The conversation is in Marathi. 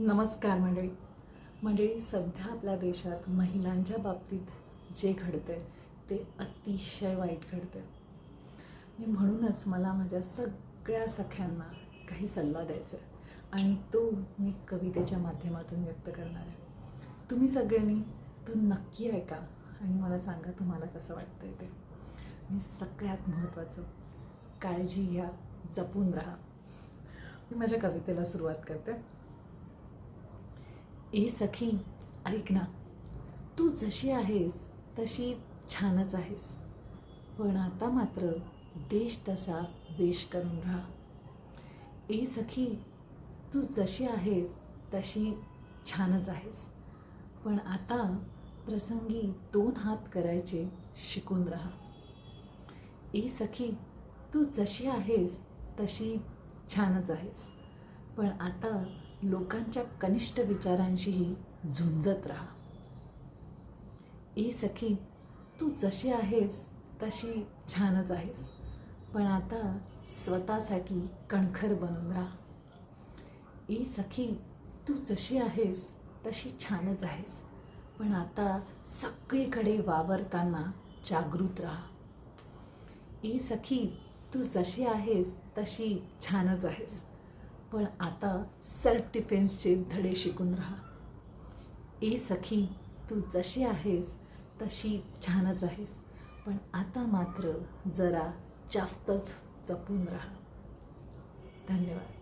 नमस्कार मंडळी, सध्या आपल्या देशात महिलांच्या बाबतीत जे घडतं आहे ते अतिशय वाईट घडतं आहे. आणि म्हणूनच मला माझ्या सगळ्या सख्यांना काही सल्ला द्यायचा आहे आणि तो मी कवितेच्या माध्यमातून व्यक्त करणार आहे. तुम्ही सगळ्यांनी तो नक्की ऐका आणि मला सांगा तुम्हाला कसं वाटतं आहे ते. आणि सगळ्यात महत्त्वाचं, काळजी घ्या, जपून राहा. मी माझ्या कवितेला सुरुवात करते. ए सखी ऐक ना, तू जशी आहेस तशी छानच आहेस, पण आता मात्र देश तसा वेश करून राहा. ए सखी तू जशी आहेस तशी छानच आहेस, पण आता प्रसंगी 2 हात करायचे शिकून राहा. ए सखी तू जशी आहेस तशी छानच आहेस, पण आता लोकांच्या कनिष्ठ विचारांशीही झुंजत राहा. ए सखी तू जशी आहेस तशी छानच आहेस, पण आता स्वतःसाठी कणखर बनून राहा. ए सखी तू जशी आहेस तशी छानच आहेस, पण आता सगळीकडे वावरताना जागृत राहा. ए सखी तू जशी आहेस तशी छानच आहेस, पण आता सेल्फ डिफेन्सचे धडे शिकून राहा. ए सखी तू जशी आहेस तशी छानच आहेस, पण आता मात्र जरा जास्तच जपून राहा. धन्यवाद.